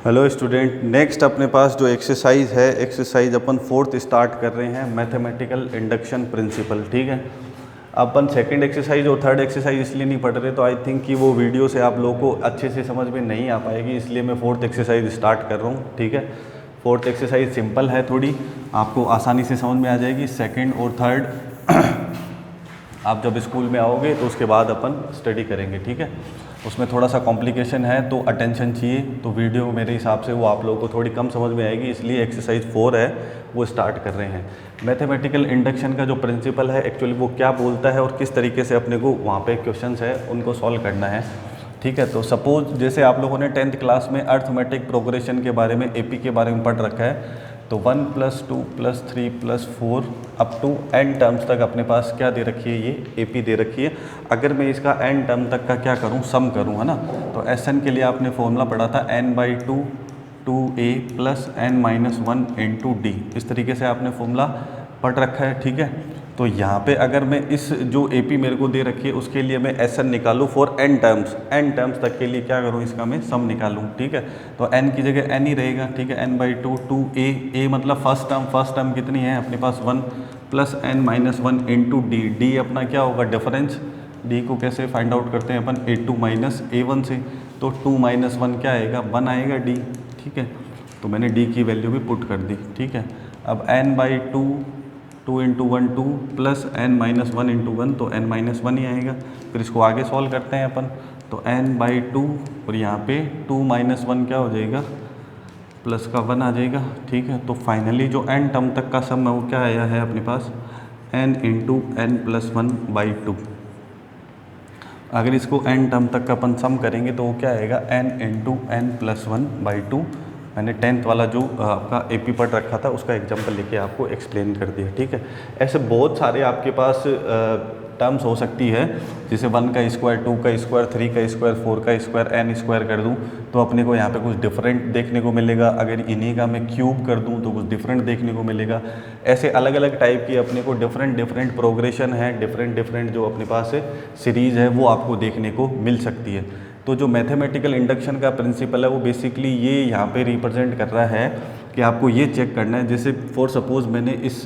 Hello student, next अपने पास जो exercise है, एक्सरसाइज अपन फोर्थ स्टार्ट कर रहे हैं, मैथमेटिकल इंडक्शन प्रिंसिपल। ठीक है, अपन सेकंड एक्सरसाइज और थर्ड एक्सरसाइज इसलिए नहीं पढ़ रहे, तो आई थिंक कि वो वीडियो से आप लोगों को अच्छे से समझ में नहीं आ पाएगी, इसलिए मैं फोर्थ एक्सरसाइज स्टार्ट कर रहा हूँ। ठीक है, फोर्थ एक्सरसाइज सिंपल है, थोड़ी आपको आसानी से समझ में आ जाएगी। सेकेंड और थर्ड आप जब स्कूल में आओगे तो उसके बाद अपन स्टडी करेंगे। ठीक है, उसमें थोड़ा सा कॉम्प्लिकेशन है तो अटेंशन चाहिए, तो वीडियो मेरे हिसाब से वो आप लोगों को थोड़ी कम समझ में आएगी, इसलिए एक्सरसाइज 4 है वो स्टार्ट कर रहे हैं। मैथमेटिकल इंडक्शन का जो प्रिंसिपल है एक्चुअली वो क्या बोलता है और किस तरीके से अपने को वहाँ पे क्वेश्चंस है उनको सॉल्व करना है। ठीक है, तो सपोज जैसे आप लोगों ने 10th क्लास में अर्थमेटिक प्रोग्रेशन के बारे में, एपी के बारे में पढ़ रखा है, तो 1 + 2 + 3 + 4 अप टू n टर्म्स तक अपने पास क्या दे रखी है, ये एपी दे रखी है। अगर मैं इसका n टर्म तक का क्या करूँ, सम करूँ, है ना, तो Sn के लिए आपने फॉर्मूला पढ़ा था n/2 2a + n-1 × d। इस तरीके से आपने फॉर्मूला पढ़ रखा है। ठीक है, तो यहाँ पे अगर मैं इस जो एपी मेरे को दे रखी है उसके लिए मैं Sn निकालूँ फॉर n टर्म्स तक के लिए क्या करूँ, इसका मैं सम निकालूँ। ठीक है, तो n की जगह n ही रहेगा। ठीक है, n/2 2a, a मतलब फर्स्ट टर्म कितनी है अपने पास 1 + n-1 × d। d अपना क्या होगा, डिफरेंस। d को कैसे फाइंड आउट करते हैं अपन, a2 - a1 से, तो 2 - 1 क्या आएगा, 1 आएगा d। ठीक है, तो मैंने d की वैल्यू भी पुट कर दी। ठीक है, अब n/2 2 × 1 2 + n-1 × 1, तो n-1 ही आएगा। फिर इसको आगे सॉल्व करते हैं अपन, तो n/2 और यहाँ पे 2 - 1 क्या हो जाएगा, प्लस का 1 आ जाएगा। ठीक है, तो फाइनली जो n टर्म तक का सम है वो क्या आया है अपने पास, n × n+1/2। अगर इसको n टर्म तक का अपन सम करेंगे तो वो क्या आएगा, n × n+1/2। मैंने 10th वाला जो आपका एपी पढ़ रखा था उसका एग्जांपल लेके आपको एक्सप्लेन कर दिया। ठीक है, ऐसे बहुत सारे आपके पास टर्म्स हो सकती है, जैसे 1 का स्क्वायर, 2 का स्क्वायर, 3 का स्क्वायर, 4 का स्क्वायर, n स्क्वायर कर दूं तो अपने को यहाँ पे कुछ डिफरेंट देखने को मिलेगा। अगर इन्हीं का मैं क्यूब कर दूं तो कुछ डिफरेंट देखने को मिलेगा। ऐसे अलग अलग टाइप की अपने को डिफरेंट प्रोग्रेशन है, डिफरेंट जो अपने पास सीरीज़ है वो आपको देखने को मिल सकती है। तो जो मैथमेटिकल इंडक्शन का प्रिंसिपल है वो बेसिकली ये यहाँ पे रिप्रेजेंट कर रहा है कि आपको ये चेक करना है, जैसे फॉर सपोज मैंने इस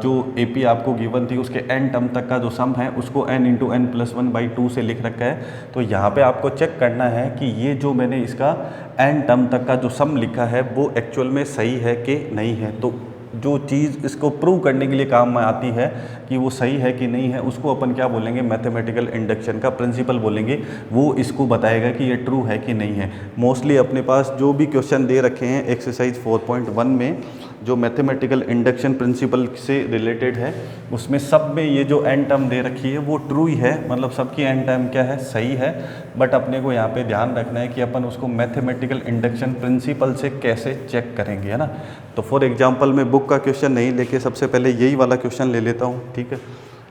जो एपी आपको गिवन थी उसके n टर्म तक का जो सम है उसको n × n+1/2 से लिख रखा है। तो यहाँ पे आपको चेक करना है कि ये जो मैंने इसका n टर्म तक का जो सम लिखा है वो एक्चुअल में सही है कि नहीं है। तो जो चीज़ इसको प्रूव करने के लिए काम में आती है कि वो सही है कि नहीं है, उसको अपन क्या बोलेंगे, मैथमेटिकल इंडक्शन का प्रिंसिपल बोलेंगे। वो इसको बताएगा कि ये ट्रू है कि नहीं है। मोस्टली अपने पास जो भी क्वेश्चन दे रखे हैं एक्सरसाइज 4.1 में जो मैथमेटिकल इंडक्शन प्रिंसिपल से रिलेटेड है, उसमें सब में ये जो n टर्म दे रखी है वो ट्रू ही है, मतलब सबकी n टर्म क्या है, सही है। बट अपने को यहाँ पे ध्यान रखना है कि अपन उसको मैथमेटिकल इंडक्शन प्रिंसिपल से कैसे चेक करेंगे, है ना। तो फॉर एग्जांपल मैं बुक का क्वेश्चन नहीं लेके सबसे पहले यही वाला क्वेश्चन ले लेता हूँ। ठीक है,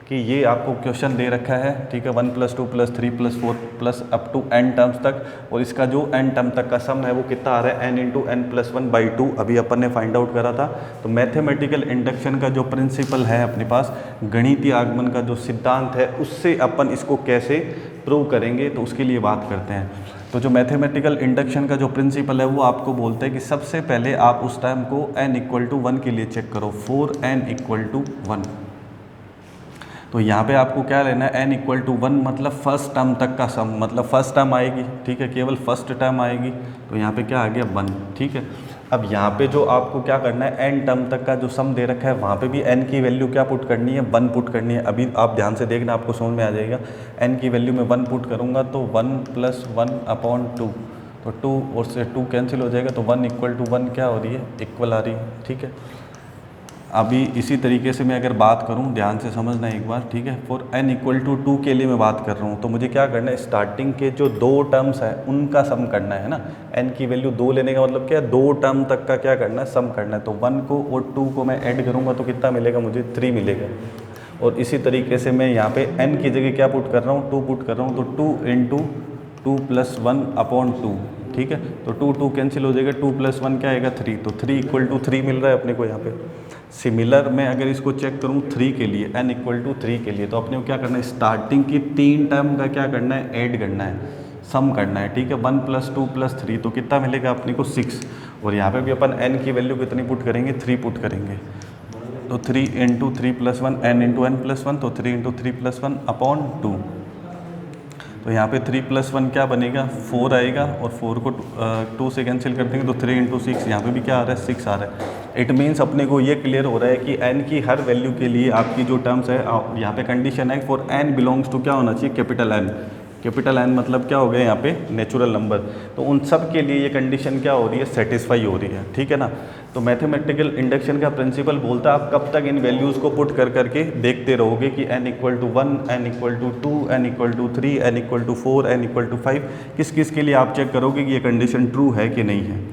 कि ये आपको क्वेश्चन दे रखा है। ठीक है, 1 + 2 + 3 + 4 plus up to n terms तक, और इसका जो n टर्म तक का सम है वो कितना आ रहा है, n × n+1/2। अभी अपन ने फाइंड आउट करा था। तो मैथमेटिकल इंडक्शन का जो प्रिंसिपल है अपने पास, गणितीय आगमन का जो सिद्धांत है, उससे अपन इसको कैसे प्रूव करेंगे तो उसके लिए बात करते हैं। तो जो मैथमेटिकल इंडक्शन का जो प्रिंसिपल है वो आपको बोलता है कि सबसे पहले आप उस टाइम को n = 1 के लिए चेक करो, फॉर n = 1। तो यहाँ पे आपको क्या लेना है, n = 1 मतलब फर्स्ट टर्म तक का सम, मतलब फर्स्ट टर्म आएगी। ठीक है, केवल फर्स्ट टर्म आएगी, तो यहाँ पे क्या आ गया, 1। ठीक है, अब यहाँ पे जो आपको क्या करना है, n टर्म तक का जो सम दे रखा है वहाँ पे भी n की वैल्यू क्या पुट करनी है, 1 पुट करनी है। अभी आप ध्यान से देखना, आपको समझ में आ जाएगा। n की वैल्यू में 1 पुट करूँगा तो 1 + 1/2, तो 2 और से 2 कैंसिल हो जाएगा, तो 1 = 1 क्या हो रही है, इक्वल आ रही है। ठीक है, अभी इसी तरीके से मैं अगर बात करूं, ध्यान से समझना एक बार। ठीक है, फॉर n = 2 के लिए मैं बात कर रहा हूं, तो मुझे क्या करना है, स्टार्टिंग के जो 2 टर्म्स हैं उनका सम करना है ना। n की वैल्यू 2 लेने का मतलब क्या है, 2 टर्म तक का क्या करना है, सम करना है। तो 1 को और 2 को मैं ऐड करूँगा तो कितना मिलेगा मुझे, 3 मिलेगा। और इसी तरीके से मैं यहाँ पे n की जगह क्या पुट कर रहा हूँ, 2 पुट कर रहा हूँ, तो 2 × 2 + 1/2। ठीक है, तो 2 कैंसिल हो जाएगा, 2 + 1 क्या आएगा, 3। तो 3 = 3 मिल रहा है अपने को यहाँ पे। सिमिलर मैं अगर इसको चेक करूँ 3 के लिए, n = 3 के लिए, तो अपने को क्या करना है, स्टार्टिंग की 3 टर्म का क्या करना है, ऐड करना है। सम करना है, ठीक है। 1 + 2 + 3 तो कितना मिलेगा अपने को 6, और यहाँ पे भी अपन n की वैल्यू कितनी पुट करेंगे, 3 पुट करेंगे। तो 3 × 3 + 1 n × n + 1, तो 3 × 3 + 1 अपॉन 2। तो यहाँ पे 3 + 1 क्या बनेगा, 4 आएगा, और 4 को 2 से कैंसिल कर देंगे तो 3 × 6, यहाँ पे भी क्या आ रहा है, 6 आ रहा है। इट मीन्स अपने को ये क्लियर हो रहा है कि n की हर वैल्यू के लिए आपकी जो टर्म्स है, यहाँ पे कंडीशन है फॉर n बिलोंग्स टू क्या होना चाहिए, कैपिटल N। कैपिटल N मतलब क्या हो गया यहाँ पे, नेचुरल नंबर। तो उन सब के लिए ये कंडीशन क्या हो रही है, सेटिस्फाई हो रही है, ठीक है ना। तो मैथमेटिकल इंडक्शन का प्रिंसिपल बोलता है आप कब तक इन वैल्यूज़ को पुट कर करके देखते रहोगे कि n = 1, n = 2, n = 3, n = 4, n = 5, किस किस के लिए आप चेक करोगे कि ये कंडीशन ट्रू है कि नहीं है।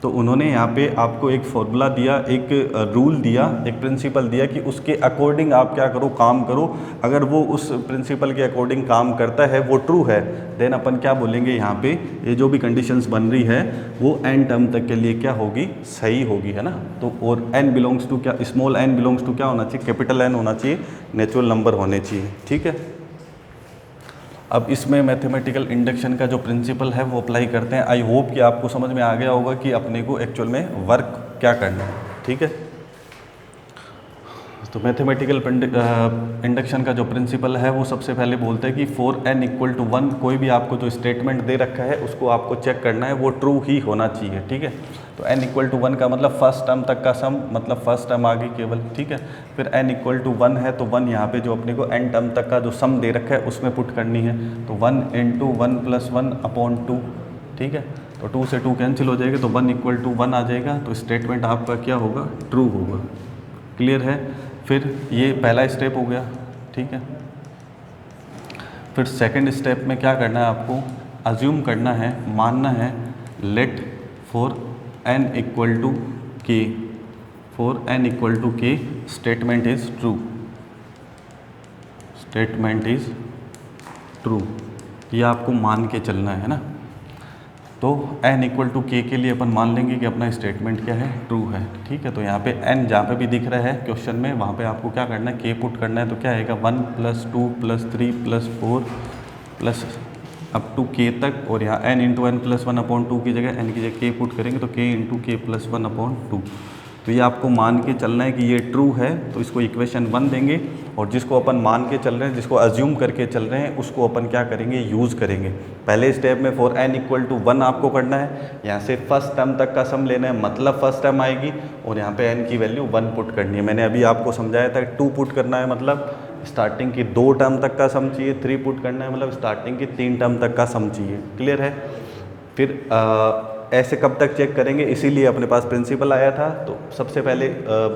तो उन्होंने यहाँ पे आपको एक फॉर्मूला दिया, एक रूल दिया, एक प्रिंसिपल दिया कि उसके अकॉर्डिंग आप क्या करो, काम करो। अगर वो उस प्रिंसिपल के अकॉर्डिंग काम करता है, वो ट्रू है, देन अपन क्या बोलेंगे, यहाँ पे ये जो भी कंडीशंस बन रही है वो n टर्म तक के लिए क्या होगी, सही होगी, है ना। तो और n बिलोंग्स टू क्या, स्मॉल n बिलोंग्स टू क्या होना चाहिए, कैपिटल N होना चाहिए, नेचुरल नंबर होने चाहिए, ठीक है। अब इसमें मैथमेटिकल इंडक्शन का जो प्रिंसिपल है वो अप्लाई करते हैं। आई होप कि आपको समझ में आ गया होगा कि अपने को एक्चुअल में वर्क क्या करना है, ठीक है। तो मैथमेटिकल इंडक्शन का जो प्रिंसिपल है वो सबसे पहले बोलते हैं कि फॉर n = 1 कोई भी आपको जो स्टेटमेंट दे रखा है उसको आपको चेक करना है, वो ट्रू ही होना चाहिए, ठीक है। तो n = 1 का मतलब फर्स्ट टर्म तक का सम, मतलब फर्स्ट टर्म आ गई केवल, ठीक है। फिर n = 1 है तो 1 यहाँ पे जो अपने को n टर्म तक का जो सम दे रखा है उसमें पुट करनी है, तो 1 × 1 + 1 अपॉन 2, ठीक है। तो 2 से 2 कैंसिल हो जाएगा, तो 1 = 1 आ जाएगा, तो स्टेटमेंट आपका क्या होगा, ट्रू होगा। क्लियर है। फिर ये पहला स्टेप हो गया, ठीक है। फिर सेकंड स्टेप में क्या करना है आपको, अज्यूम करना है, मानना है, let for n = k, for n = k statement is true, statement is true, ये आपको मान के चलना है ना। तो n = k के लिए अपन मान लेंगे कि अपना स्टेटमेंट क्या है, ट्रू है, ठीक है। तो यहाँ पे n जहाँ पे भी दिख रहा है क्वेश्चन में, वहाँ पे आपको क्या करना है, k पुट करना है। तो क्या आएगा, 1 + 2 + 3 + 4 प्लस अप टू k तक, और यहाँ n × n + 1 अपॉन 2 की जगह n की जगह k पुट करेंगे, तो k × k + 1 अपॉन 2। तो ये आपको मान के चलना है कि ये ट्रू है, तो इसको इक्वेशन 1 देंगे, और जिसको अपन मान के चल रहे हैं, जिसको अज्यूम करके चल रहे हैं, उसको अपन क्या करेंगे, यूज़ करेंगे। पहले स्टेप में फॉर n = 1 आपको करना है, यहाँ से फर्स्ट टर्म तक का सम लेना है, मतलब फर्स्ट टर्म आएगी, और यहाँ पे n की वैल्यू 1 पुट करनी है। मैंने अभी आपको समझाया था 2 पुट करना है, मतलब स्टार्टिंग की 2 टर्म तक का सम चाहिए, 3 पुट करना है मतलब स्टार्टिंग की 3 टर्म तक का सम चाहिए। क्लियर है। फिर ऐसे कब तक चेक करेंगे, इसीलिए अपने पास प्रिंसिपल आया था। तो सबसे पहले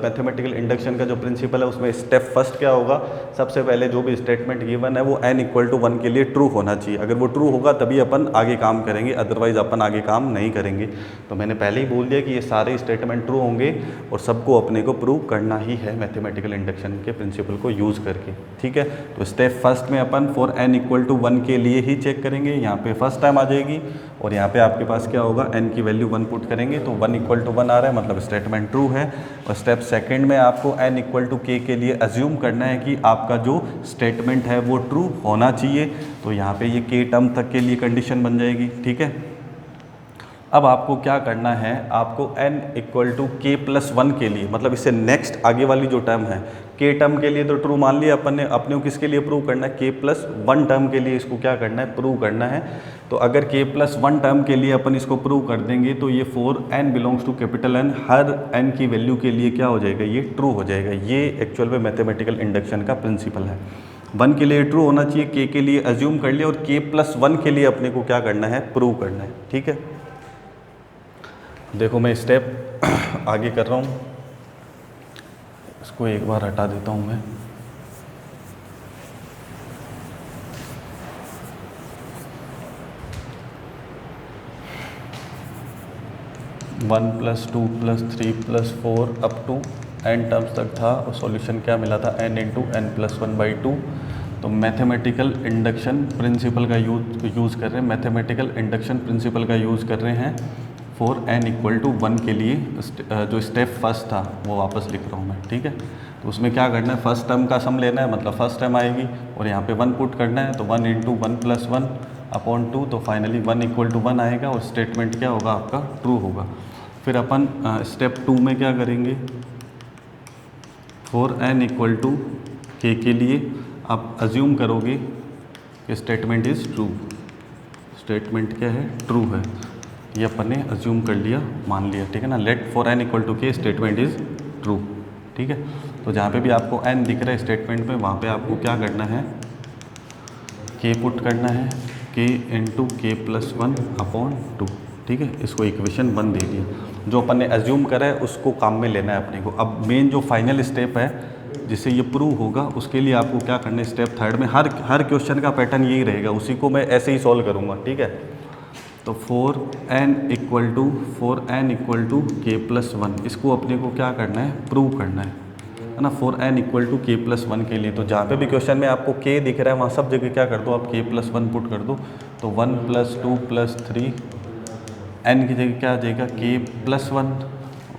मैथमेटिकल इंडक्शन का जो प्रिंसिपल है उसमें स्टेप फर्स्ट क्या होगा, सबसे पहले जो भी स्टेटमेंट गिवन है वो n = 1 के लिए ट्रू होना चाहिए। अगर वो ट्रू होगा तभी अपन आगे काम करेंगे, अदरवाइज अपन आगे काम नहीं करेंगे। तो मैंने पहले ही बोल दिया कि ये सारे स्टेटमेंट ट्रू होंगे और सबको अपने को प्रूव करना ही है मैथमेटिकल इंडक्शन के प्रिंसिपल को यूज़ करके, ठीक है। तो स्टेप फर्स्ट में अपन फॉर n = 1 के लिए ही चेक करेंगे, यहाँ पे फर्स्ट टाइम आ जाएगी, और यहाँ पे आपके पास क्या होगा, n की वैल्यू 1 पुट करेंगे, तो 1 = 1 आ रहा है, मतलब स्टेटमेंट ट्रू है। और स्टेप सेकंड में आपको n = k के लिए अज्यूम करना है कि आपका जो स्टेटमेंट है वो ट्रू होना चाहिए। तो यहाँ पे ये k टर्म तक के लिए कंडीशन बन जाएगी, ठीक है। अब आपको क्या करना है, आपको n = k + 1 के लिए, मतलब इससे नेक्स्ट आगे वाली जो टर्म है, k टर्म के लिए तो ट्रू मान लिया अपन ने, अपने को किसके लिए प्रूव करना है, k + 1 टर्म के लिए इसको क्या करना है, प्रूव करना है। तो अगर k + 1 टर्म के लिए अपन इसको प्रूव कर देंगे, तो ये for n belongs to capital N, हर n की वैल्यू के लिए क्या हो जाएगा, ये ट्रू हो जाएगा। ये एक्चुअल में मैथमेटिकल इंडक्शन का प्रिंसिपल है। 1 के लिए ट्रू होना चाहिए, k के लिए अज्यूम कर लिया, और k + 1 के लिए अपने को क्या करना है, प्रूव करना है, ठीक है। देखो मैं स्टेप आगे कर रहा हूँ, इसको एक बार हटा देता हूँ मैं। One + 2 + 3 + 4 up to n terms तक था, और सॉल्यूशन क्या मिला था, n × n + 1/2। तो मैथमेटिकल इंडक्शन प्रिंसिपल का यूज़ कर रहे हैं, मैथमेटिकल इंडक्शन प्रिंसिपल का यूज़ कर रहे हैं फॉर n = 1 के लिए। जो स्टेप फर्स्ट था वो वापस लिख रहा हूँ मैं, ठीक है। तो उसमें क्या करना है, फर्स्ट टर्म का सम लेना है, मतलब फर्स्ट टर्म आएगी, और यहाँ पे 1 पुट करना है, तो 1 × 1 + 1 अपॉन 2, तो फाइनली 1 इक्वल टू 1 आएगा और स्टेटमेंट क्या होगा आपका ट्रू होगा। फिर अपन स्टेप 2 में क्या करेंगे, for n equal to k के लिए आप अज्यूम करोगे कि स्टेटमेंट इज़ ट्रू। स्टेटमेंट क्या है, ट्रू है, ये अपन ने अज्यूम कर लिया, मान लिया, ठीक है ना। Let for n equal to k statement is true, ठीक है। तो जहाँ पे भी आपको n दिख रहा है स्टेटमेंट में, वहाँ पे आपको क्या करना है, k पुट करना है, k into k plus 1 upon 2, ठीक है। इसको इक्वेशन 1 दे दिया, जो अपन ने अज्यूम करा है उसको काम में लेना है अपने को। अब मेन जो फाइनल स्टेप है जिससे ये प्रूव होगा, उसके लिए आपको क्या करना है, स्टेप 3 में हर क्वेश्चन का पैटर्न यही रहेगा, उसी को मैं ऐसे ही सॉल्व करूँगा, ठीक है। तो for n equal to k plus 1, इसको अपने को क्या करना है, प्रूव करना है ना। For n equal to k plus 1 के लिए, तो जहाँ पे भी क्वेश्चन में आपको k दिख रहा है वहाँ सब जगह क्या कर दो आप, k प्लस 1 पुट कर दो। तो 1 प्लस 2 प्लस 3, n की जगह क्या आ जाएगा, k प्लस 1,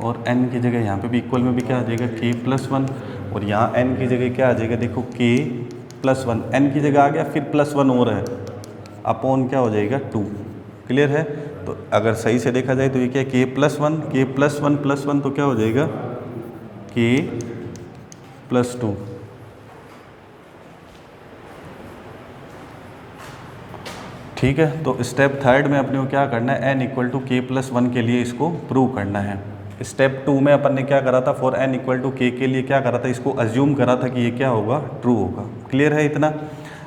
और n की जगह यहाँ पे भी इक्वल में भी क्या आ जाएगा, k प्लस 1, और यहाँ n की जगह क्या आ जाएगा, देखो k प्लस 1, n की जगह आ गया, फिर प्लस 1 और है, अपॉन क्या हो जाएगा 2। क्लियर है। तो अगर सही से देखा जाए तो ये क्या है, k plus 1, k plus 1 plus 1, तो क्या हो जाएगा k प्लस 2। ठीक है। तो स्टेप 3 में अपने को क्या करना है, n equal to k plus 1 के लिए इसको प्रूव करना है। स्टेप 2 में अपन ने क्या करा था, for n equal to k के लिए क्या करा था, इसको अज्यूम करा था कि ये क्या होगा, ट्रू होगा। क्लियर है इतना।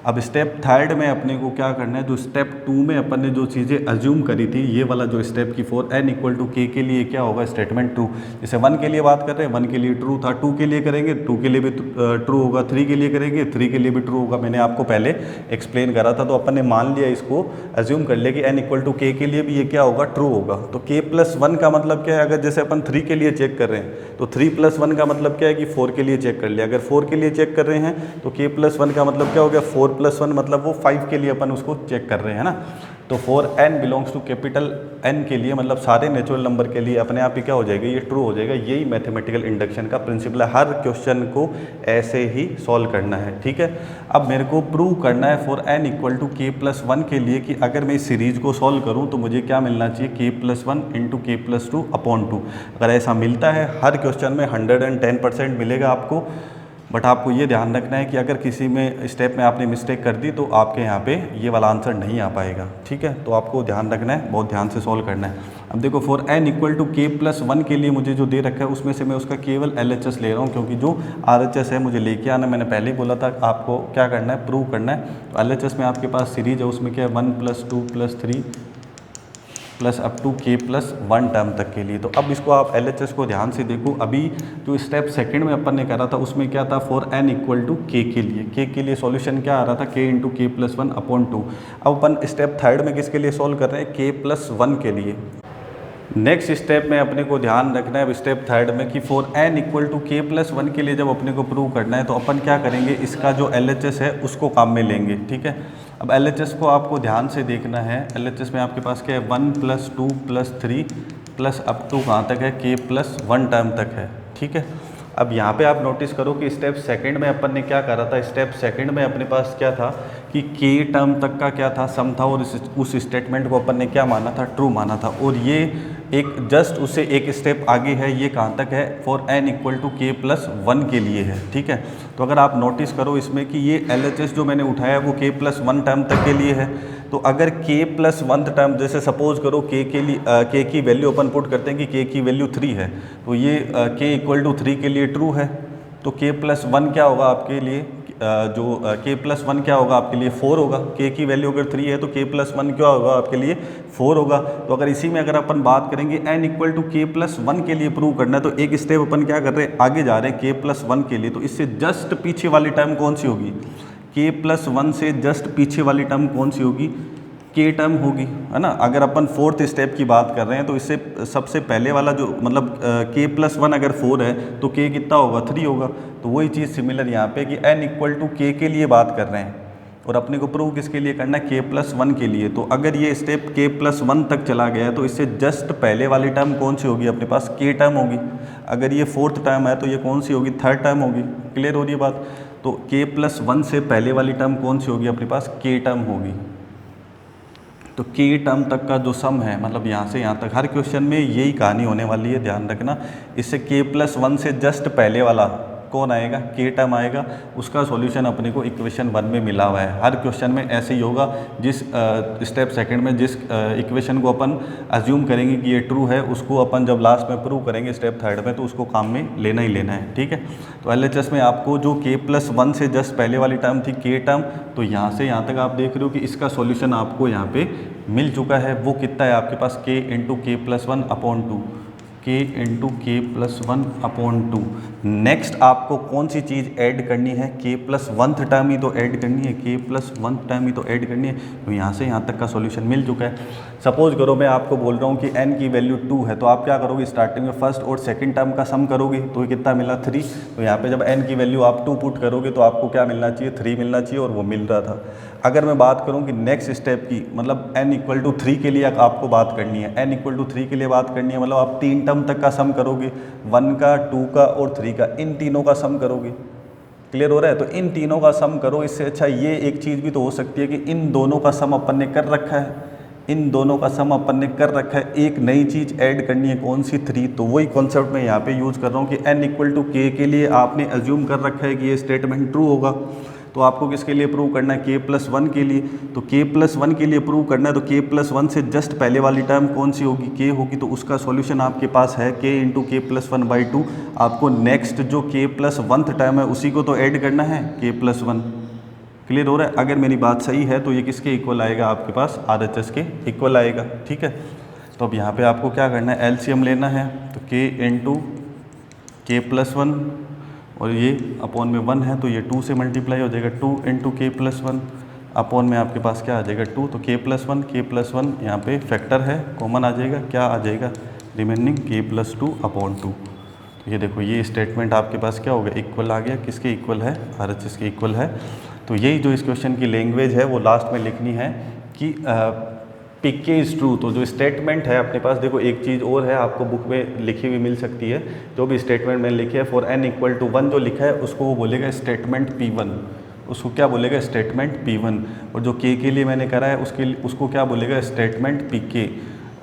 अब स्टेप 3 में अपने को क्या करना है, जो स्टेप 2 में अपन ने जो चीज़ें अज्यूम करी थी, ये वाला जो स्टेप की for n equal to k के लिए क्या होगा, स्टेटमेंट ट्रू। जैसे 1 के लिए बात कर रहे हैं, 1 के लिए ट्रू था, 2 के लिए करेंगे 2 के लिए भी ट्रू होगा, 3 के लिए करेंगे 3 के लिए भी ट्रू होगा। मैंने आपको पहले एक्सप्लेन करा था। तो अपन ने मान लिया, इसको अज्यूम कर लिया कि n इक्वल टू k के लिए भी ये क्या होगा, ट्रू होगा। तो k प्लस 1 का मतलब क्या है, अगर जैसे अपन 3 के लिए चेक कर रहे हैं तो 3 प्लस 1 का मतलब क्या है कि 4 के लिए चेक कर लिया। अगर 4 के लिए चेक कर रहे हैं तो k प्लस 1 का मतलब क्या हो गया, 4 प्लस 1 मतलब वो 5 के लिए अपन उसको चेक कर रहे हैं ना। तो for n belongs to capital n के लिए, मतलब सारे नेचुरल नंबर के लिए अपने आप ही क्या हो जाएगा, ये ट्रू हो जाएगा। यही मैथमेटिकल इंडक्शन का प्रिंसिपल है, हर क्वेश्चन को ऐसे ही सॉल्व करना है। ठीक है। अब मेरे को प्रूव करना है for n equal to k plus 1 के लिए कि अगर मैं इस सीरीज को सॉल्व करूं तो मुझे क्या मिलना चाहिए, k plus 1 into k plus 2 upon 2। अगर ऐसा मिलता है, हर क्वेश्चन में 110% मिलेगा आपको। बट आपको ये ध्यान रखना है कि अगर किसी में स्टेप में आपने मिस्टेक कर दी तो आपके यहाँ पे ये वाला आंसर नहीं आ पाएगा। ठीक है। तो आपको ध्यान रखना है, बहुत ध्यान से सॉल्व करना है। अब देखो for n equal to k plus 1 के लिए मुझे जो दे रखा है उसमें से मैं उसका केवल LHS ले रहा हूँ, क्योंकि जो RHS है मुझे लेके आना। मैंने पहले ही बोला था आपको क्या करना है, प्रूव करना है। तो LHS में आपके पास सीरीज है, उसमें क्या है 1 plus 2 plus 3 plus up to k plus 1 term तक के लिए। तो अब इसको आप LHS को ध्यान से देखो। अभी जो स्टेप सेकंड में अपन ने करा था उसमें क्या था, for n equal to k के लिए, k के लिए सॉल्यूशन क्या आ रहा था, k into k plus 1 upon 2। अब अपन स्टेप 3 में किसके लिए सॉल्व कर रहे हैं, k प्लस 1 के लिए। नेक्स्ट स्टेप में अपने को ध्यान रखना है स्टेप 3 में कि for n equal to k plus 1 के लिए जब अपने को प्रूव करना है तो अपन क्या करेंगे, इसका जो LHS है उसको काम में लेंगे। ठीक है। अब LHS को आपको ध्यान से देखना है। LHS में आपके पास क्या है, 1 plus 2 plus 3 plus up to कहाँ तक है, k प्लस 1 टर्म तक है। ठीक है। अब यहाँ पे आप नोटिस करो कि स्टेप सेकंड में अपन ने क्या करा था, स्टेप सेकंड में अपने पास क्या था कि k टर्म तक का क्या था, सम था, और उस स्टेटमेंट को अपन ने क्या माना था, ट्रू माना था। और ये एक जस्ट उससे एक स्टेप आगे है, ये कहाँ तक है, for n equal to k plus 1 के लिए है। ठीक है। तो अगर आप नोटिस करो इसमें कि ये LHS जो मैंने उठाया वो k प्लस 1 टर्म तक के लिए है। तो अगर k प्लस 1 टर्म, जैसे सपोज करो k के लिए k की वैल्यू अपन पुट करते हैं कि k की वैल्यू 3 है, तो ये k इक्वल टू 3 के लिए ट्रू है। तो k प्लस 1 क्या होगा आपके लिए, जो k प्लस 1 क्या होगा आपके लिए, 4 होगा। k की वैल्यू अगर 3 है तो k प्लस 1 क्या होगा आपके लिए, 4 होगा। तो अगर इसी में अगर अपन बात करेंगे n equal to k plus 1 के लिए प्रूव करना है, तो एक स्टेप अपन क्या कर रहे हैं, आगे जा रहे हैं k प्लस 1 के लिए। तो इससे जस्ट पीछे वाली टर्म कौन सी होगी, k प्लस 1 से जस्ट पीछे वाली टर्म कौन सी होगी, k टर्म होगी, है ना। अगर अपन फोर्थ स्टेप की बात कर रहे हैं तो इससे सबसे पहले वाला जो मतलब k प्लस 1 अगर 4 है तो k कितना होगा, 3 होगा। तो वही चीज़ सिमिलर यहाँ पे कि n इक्वल टू k के लिए बात कर रहे हैं और अपने को प्रूव किसके लिए करना है, k प्लस 1 के लिए। तो अगर ये स्टेप k प्लस 1 तक चला गया तो इससे जस्ट पहले वाली टर्म कौन सी होगी, अपने पास k टर्म होगी। अगर ये फोर्थ टर्म है तो ये कौन सी होगी, थर्ड टर्म होगी। क्लियर हो रही है बात। तो k प्लस 1 से पहले वाली टर्म कौन सी होगी, अपने पास k टर्म होगी। तो के टर्म तक का जो सम है, मतलब यहाँ से यहाँ तक, हर क्वेश्चन में यही कहानी होने वाली है, ध्यान रखना। इससे k+1 से जस्ट पहले वाला कौन आएगा, के टर्म आएगा, उसका सॉल्यूशन अपने को इक्वेशन 1 में मिला हुआ है। हर क्वेश्चन में ऐसे ही होगा। जिस स्टेप सेकंड में जिस इक्वेशन को अपन अज्यूम करेंगे कि ये ट्रू है, उसको अपन जब लास्ट में प्रूव करेंगे स्टेप थर्ड में, तो उसको काम में लेना ही लेना है, ठीक है। तो LHS में आपको जो k+1 से जस्ट पहले वाली टर्म थी के टर्म, तो यहाँ से यहाँ तक आप देख रहे हो कि इसका सॉल्यूशन आपको यहाँ पे मिल चुका है। वो कितना है आपके पास, k × k+1/2, k × k+1/2। Next आपको कौन सी चीज़ ऐड करनी है, k+1th टर्म ही तो ऐड करनी है, k+1th टर्म ही तो ऐड करनी है। तो यहाँ से यहाँ तक का सॉल्यूशन मिल चुका है। सपोज करो मैं आपको बोल रहा हूँ कि n की वैल्यू 2 है, तो आप क्या करोगे, स्टार्टिंग में फर्स्ट और सेकंड टर्म का सम करोगे, तो ये कितना मिला, 3। तो यहाँ पे जब n की वैल्यू आप 2 पुट करोगे तो आपको क्या मिलना चाहिए, 3 मिलना चाहिए, और वो मिल रहा था। अगर मैं बात करूँ कि नेक्स्ट स्टेप की, मतलब n = 3 के लिए आपको बात करनी है, n = 3 के लिए बात करनी है, मतलब आप 3 टर्म तक का सम करोगे, 1 का, 2 का और 3 का, इन तीनों का सम करोगे। क्लियर हो रहा है? तो इन तीनों का सम करो। इससे अच्छा ये एक चीज़ भी तो हो सकती है कि इन दोनों का सम अपन ने कर रखा है, इन दोनों का सम अपन ने कर रखा है, एक नई चीज़ ऐड करनी है, कौन सी, 3। तो वही कॉन्सेप्ट मैं यहाँ पे यूज़ कर रहा हूँ कि n = k के लिए आपने अज्यूम कर रखा है कि ये स्टेटमेंट ट्रू होगा। तो आपको किसके लिए प्रूव करना है, k+1 के लिए। तो k+1 के लिए प्रूव करना है, तो k+1 से जस्ट पहले वाली टर्म कौन सी होगी, k होगी। तो उसका सॉल्यूशन आपके पास है k × k+1/2। आपको नेक्स्ट जो k+1th टर्म है उसी को तो ऐड करना है, k+1। क्लियर हो रहा है? अगर मेरी बात सही है तो ये किसके इक्वल आएगा आपके पास, RHS के इक्वल आएगा, ठीक है। तो अब यहाँ पे आपको क्या करना है, एलसीएम लेना है। तो k × k+1, और ये अपॉन में 1 है तो ये 2 से मल्टीप्लाई हो जाएगा, 2 × k+1 अपॉन में आपके पास क्या आ जाएगा, 2। तो k+1 यहाँ पे फैक्टर है, कॉमन आ जाएगा, क्या आ जाएगा, रिमेनिंग k+2/2। तो ये देखो, ये स्टेटमेंट आपके पास क्या हो गया, इक्वल आ गया। किसके इक्वल है, RHS के इक्वल है। तो यही जो इस क्वेश्चन की लैंग्वेज है वो लास्ट में लिखनी है कि PK इज़ ट्रू। तो जो स्टेटमेंट है अपने पास, देखो एक चीज़ और है, आपको बुक में लिखी हुई मिल सकती है, जो भी स्टेटमेंट मैंने लिखी है, फॉर n = 1 जो लिखा है उसको वो बोलेगा स्टेटमेंट P1, उसको क्या बोलेगा, स्टेटमेंट P1। और जो k के लिए मैंने करा है उसको क्या बोलेगा, स्टेटमेंट PK।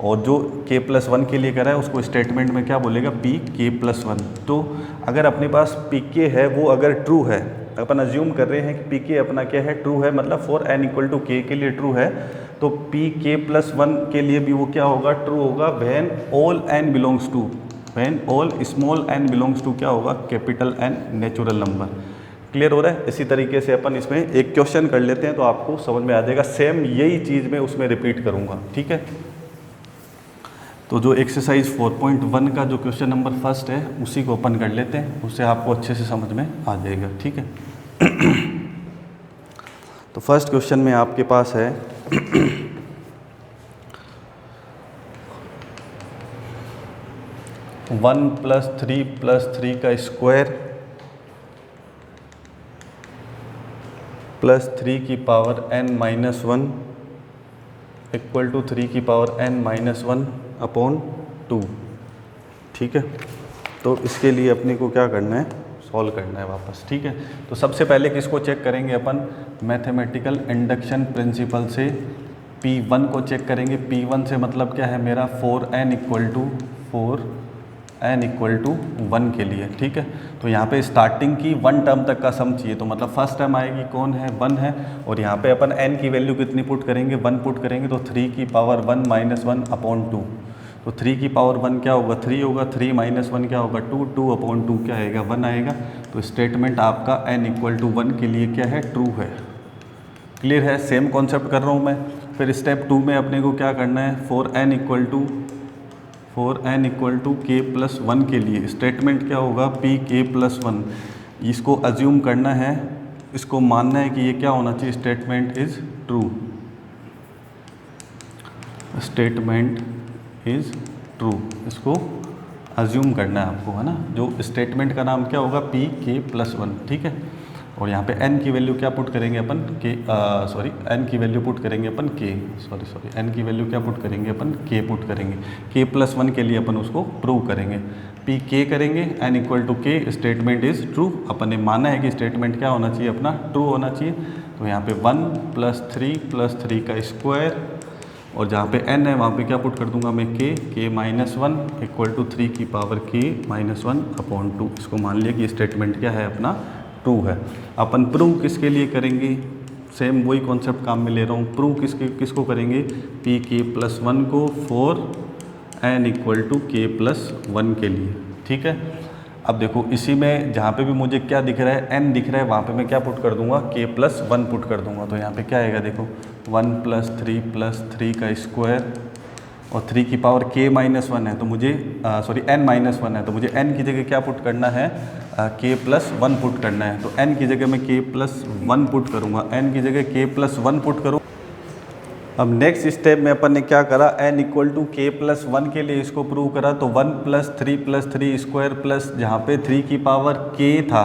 और जो k+1 के लिए करा है उसको स्टेटमेंट में क्या बोलेगा, PK+1। तो अगर अपने पास PK है वो अगर ट्रू है, अपन अज्यूम कर रहे हैं कि PK अपना क्या है, ट्रू है, मतलब फॉर n = k के लिए ट्रू है, तो PK+1 के लिए भी वो क्या होगा, ट्रू होगा, when all n belongs to, when all small n belongs to क्या होगा, capital N natural number. Clear हो रहा है? इसी तरीके से अपन इसमें एक क्वेश्चन कर लेते हैं तो आपको समझ में आ जाएगा। सेम यही चीज़ मैं उसमें रिपीट करूँगा, ठीक है। तो जो एक्सरसाइज 4.1 का जो क्वेश्चन नंबर फर्स्ट है उसी को अपन कर लेते हैं, उससे आपको अच्छे से समझ में आ जाएगा, ठीक है। तो फर्स्ट क्वेश्चन में आपके पास है 1 + 3 + 3 का स्क्वायर प्लस 3 की पावर n-1 इक्वल टू 3 की पावर n-1/2, ठीक है। तो इसके लिए अपने को क्या करना है, सॉल्व करना है वापस, ठीक है। तो सबसे पहले किसको चेक करेंगे अपन, मैथमेटिकल इंडक्शन प्रिंसिपल से P1 को चेक करेंगे। P1 से मतलब क्या है मेरा, 4n = 1 के लिए, ठीक है। तो यहाँ पे स्टार्टिंग की 1 टर्म तक का सम चाहिए, तो मतलब फर्स्ट टर्म आएगी कौन है, 1 है, और यहाँ पे अपन n की वैल्यू कितनी पुट करेंगे, 1 पुट करेंगे, तो 3 की पावर 1 - 1/2। तो 3 की पावर 1 क्या होगा, 3 होगा, 3 - 1 क्या होगा, 2, 2/2 क्या आएगा, 1 आएगा। तो स्टेटमेंट आपका n = 1 के लिए क्या है, ट्रू है। क्लियर है? सेम कॉन्सेप्ट कर रहा हूँ मैं। फिर स्टेप 2 में अपने को क्या करना है, फॉर n = k+1 के लिए स्टेटमेंट क्या होगा, PK+1। इसको अज्यूम करना है, इसको मानना है कि ये क्या होना चाहिए, statement is true, statement is true, इसको अज्यूम करना है आपको, है ना। जो स्टेटमेंट का नाम क्या होगा, PK+1, ठीक है। और यहाँ पे n की वैल्यू क्या पुट करेंगे अपन, n की वैल्यू पुट करेंगे अपन n की वैल्यू क्या पुट करेंगे अपन, k पुट करेंगे। k+1 के लिए अपन उसको प्रूव करेंगे, PK करेंगे, n = k, statement is true. अपन ने माना है कि स्टेटमेंट क्या होना चाहिए अपना, ट्रू होना चाहिए। तो यहाँ पे 1 + 3 + 3 का स्क्वायर और जहाँ पे n है वहाँ पे क्या पुट कर दूंगा मैं k माइनस 1 इक्वल टू 3 की पावर k माइनस 1 अपॉन 2। इसको मान लिया कि स्टेटमेंट क्या है अपना ट्रू है। अपन प्रूव किसके लिए करेंगे, सेम वही कॉन्सेप्ट काम में ले रहा हूँ। प्रूव किसको करेंगे, पी के प्लस 1 को फॉर n इक्वल टू के प्लस 1 के लिए, ठीक है। अब देखो इसी में जहाँ पे भी मुझे क्या दिख रहा है n दिख रहा है, वहाँ पे मैं क्या पुट कर दूंगा k प्लस 1 पुट कर दूंगा। तो यहाँ पे क्या आएगा देखो 1 प्लस 3 का स्क्वायर और 3 की पावर k माइनस 1 है तो मुझे n माइनस 1 है तो मुझे n की जगह क्या पुट करना है, k प्लस 1 पुट करना है। तो n की जगह मैं k प्लस 1 पुट करूँगा, n की जगह k प्लस 1 पुट करूँ। अब नेक्स्ट स्टेप में अपन ने क्या करा, n इक्वल टू के प्लस 1 के लिए इसको प्रूव करा। तो 1 प्लस 3 स्क्वायर प्लस जहाँ पे 3 की पावर k था,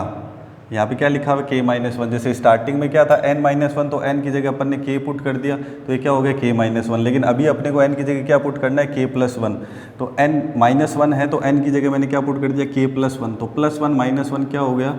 यहाँ पे क्या लिखा हुआ k माइनस 1। जैसे स्टार्टिंग में क्या था n माइनस 1, तो n की जगह अपन ने k पुट कर दिया तो ये क्या हो गया k माइनस 1। लेकिन अभी अपने को n की जगह क्या पुट करना है, k प्लस 1। तो n माइनस 1 है तो n की जगह मैंने क्या पुट कर दिया, k प्लस 1। तो प्लस 1 माइनस 1 क्या हो गया,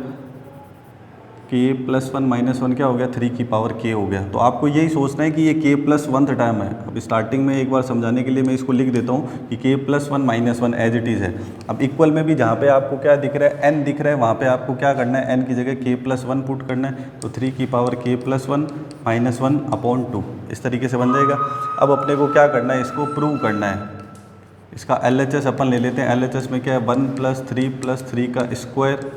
k प्लस 1 माइनस 1 क्या हो गया, 3 की पावर k हो गया। तो आपको यही सोचना है कि ये k प्लस 1 टर्म है। अब स्टार्टिंग में एक बार समझाने के लिए मैं इसको लिख देता हूँ कि k plus 1 minus 1 as it is है। अब इक्वल में भी जहाँ पे आपको क्या दिख रहा है, n दिख रहा है, वहाँ पे आपको क्या करना है, n की जगह k प्लस 1 पुट करना है। तो 3 की power k plus 1 minus 1 upon 2 इस तरीके से बन जाएगा। अब अपने को क्या करना है, इसको प्रूव करना है। इसका LHS अपन ले लेते हैं। LHS में क्या है, 1 प्लस 3 का स्क्वायर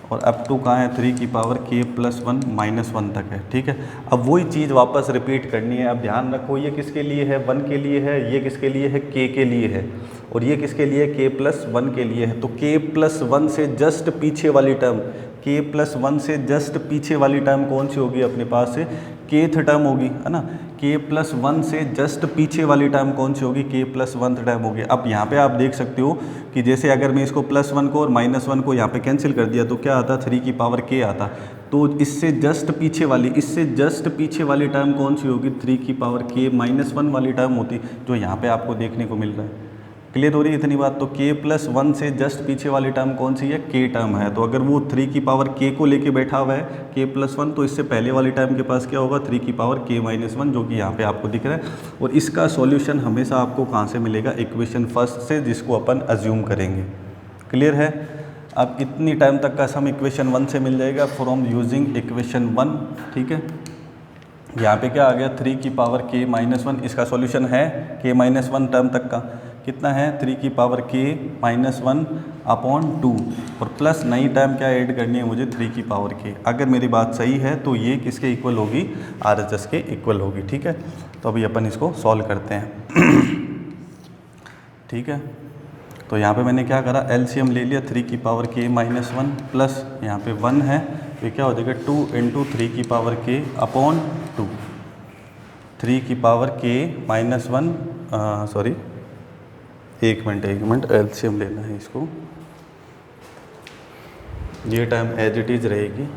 और अप टू कहाँ है, 3 की पावर k प्लस 1 माइनस 1 तक है, ठीक है। अब वही चीज़ वापस रिपीट करनी है। अब ध्यान रखो ये किसके लिए है, 1 के लिए है, ये किसके लिए है, k के लिए है, और ये किसके लिए, k प्लस 1 के लिए है। तो k प्लस 1 से जस्ट पीछे वाली टर्म, k प्लस 1 से जस्ट पीछे वाली टर्म कौन सी होगी अपने पास से, kth टर्म होगी, है ना। k प्लस 1 से जस्ट पीछे वाली टर्म कौन सी होगी, k प्लस 1 टर्म होगी। अब यहाँ पे आप देख सकते हो कि जैसे अगर मैं इसको प्लस 1 को और माइनस 1 को यहाँ पे कैंसिल कर दिया तो क्या आता, 3 की पावर k आता। तो इससे जस्ट पीछे वाली टर्म कौन सी होगी, 3 की पावर k माइनस 1 वाली टर्म होती, जो यहाँ पे आपको देखने को मिल रहा है। क्लियर हो रही है इतनी बात। तो k प्लस 1 से जस्ट पीछे वाली टर्म कौन सी है, k टर्म है। तो अगर वो 3 की पावर k को लेके बैठा हुआ है k प्लस 1, तो इससे पहले वाली टर्म के पास क्या होगा, 3 की पावर k माइनस 1, जो कि यहाँ पे आपको दिख रहा है। और इसका सॉल्यूशन हमेशा आपको कहाँ से मिलेगा, इक्वेशन फर्स्ट से, जिसको अपन अज्यूम करेंगे। क्लियर है। अब इतनी टाइम तक का सम इक्वेशन 1 से मिल जाएगा फ्रॉम यूजिंग इक्वेशन 1, ठीक है। यहाँ पे क्या आ गया, 3 की पावर k माइनस 1, इसका सॉल्यूशन है k माइनस 1 टर्म तक का कितना है, 3 की पावर k माइनस 1 अपॉन 2, और प्लस नई टर्म क्या ऐड करनी है मुझे, 3 की पावर k। अगर मेरी बात सही है तो ये किसके इक्वल होगी, RHS के इक्वल होगी, ठीक है। तो अभी अपन इसको सॉल्व करते हैं ठीक है। तो यहाँ पे मैंने क्या करा, LCM ले लिया, 3 की पावर k माइनस 1 प्लस यहाँ पे 1 है तो क्या हो जाएगा 2 इंटू 3 की पावर k अपॉन 2। 3 की पावर k माइनस 1, सॉरी एक मिनट LCM लेना है इसको, ये टाइम एज इट इज़ रहेगी।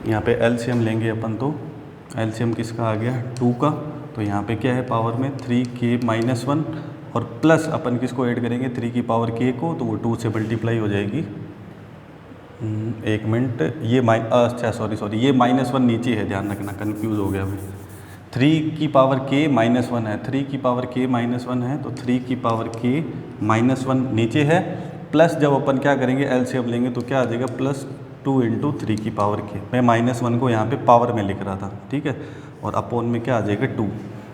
यहाँ पे LCM लेंगे अपन, तो LCM किसका आ गया, 2 का। तो यहाँ पे क्या है, पावर में 3k माइनस 1 और प्लस अपन किसको ऐड करेंगे, 3 की पावर k को, तो वो 2 से मल्टीप्लाई हो जाएगी। एक मिनट, ये अच्छा सॉरी ये माइनस 1 नीचे है, ध्यान रखना, कंफ्यूज हो गया मैं। 3 की पावर k माइनस 1 है, 3 की पावर k माइनस 1 है, तो 3 की पावर k माइनस 1 नीचे है, प्लस जब अपन क्या करेंगे LCM लेंगे तो क्या आ जाएगा, प्लस 2 इंटू 3 की पावर k। मैं माइनस 1 को यहाँ पे पावर में लिख रहा था, ठीक है, और अपॉन में क्या आ जाएगा 2।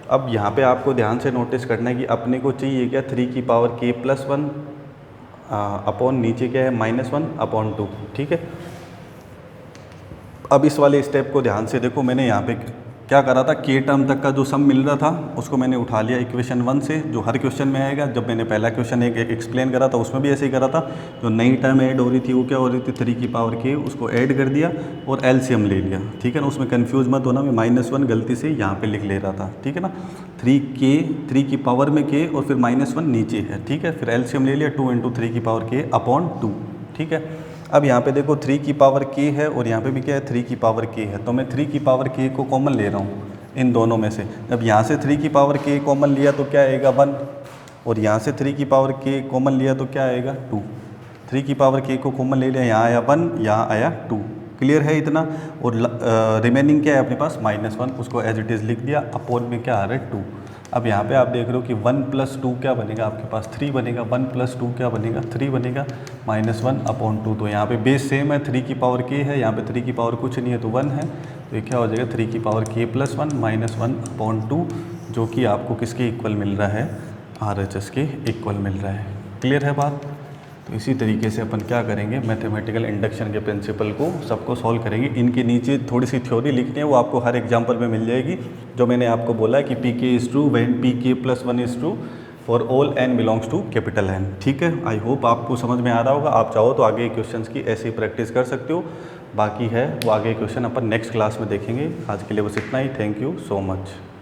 अब यहाँ पे आपको ध्यान से नोटिस करना है कि अपने को चाहिए क्या, 3 की पावर k प्लस 1 अपॉन नीचे क्या है, माइनस 1 अपॉन 2, ठीक है। अब इस वाले स्टेप को ध्यान से देखो, मैंने यहाँ पे क्या करा था, k टर्म तक का जो सम मिल रहा था उसको मैंने उठा लिया इक्वेशन 1 से, जो हर क्वेश्चन में आएगा। जब मैंने पहला क्वेश्चन एक एक्सप्लेन करा था उसमें भी ऐसे ही करा था। जो नई टर्म ऐड हो रही थी वो क्या हो रही थी, 3 की पावर k, उसको ऐड कर दिया और LCM ले लिया, ठीक है ना। उसमें कन्फ्यूज मत होना, मैं माइनस 1 गलती से यहाँ पर लिख ले रहा था, ठीक है ना। 3 की पावर में k और फिर माइनस 1 नीचे है, ठीक है। फिर LCM ले लिया, 2 इंटू 3 की पावर k अपॉन 2, ठीक है। अब यहाँ पे देखो 3 की पावर k है और यहाँ पे भी क्या है, 3 की पावर k है, तो मैं 3 की पावर k को कॉमन ले रहा हूँ इन दोनों में से। जब यहाँ से 3 की पावर k कॉमन लिया तो क्या आएगा 1, और यहाँ से 3 की पावर k कॉमन लिया तो क्या आएगा 2। 3 की पावर k को कॉमन ले लिया, यहाँ आया 1, यहाँ आया 2, क्लियर है इतना। और रिमेनिंग क्या है अपने पास -1, उसको एज इट इज़ लिख दिया, अपोन में क्या आ रहा है 2। अब यहाँ पे आप देख रहे हो कि 1 + 2 क्या बनेगा आपके पास 3 बनेगा, 1 + 2 क्या बनेगा 3 बनेगा, -1/2। तो यहाँ पे बेस सेम है, 3 की पावर k है, यहाँ पे 3 की पावर कुछ नहीं है तो 1 है, तो ये क्या हो जाएगा 3 की पावर k + 1 -1/2, जो कि आपको किसके इक्वल मिल रहा है, RHS के इक्वल मिल रहा है। क्लियर है बात। तो इसी तरीके से अपन क्या करेंगे, मैथमेटिकल इंडक्शन के प्रिंसिपल को सबको सॉल्व करेंगे। इनके नीचे थोड़ी सी थ्योरी लिखनी है, वो आपको हर एग्जांपल में मिल जाएगी। जो मैंने आपको बोला है कि PK is true when PK + 1 is true for all n belongs to N। ठीक है, आई होप आपको समझ में आ रहा होगा। आप चाहो तो आगे क्वेश्चंस की ऐसे ही प्रैक्टिस कर सकते हो, बाकी है वो आगे क्वेश्चन अपन नेक्स्ट क्लास में देखेंगे। आज के लिए बस इतना ही। Thank you so much.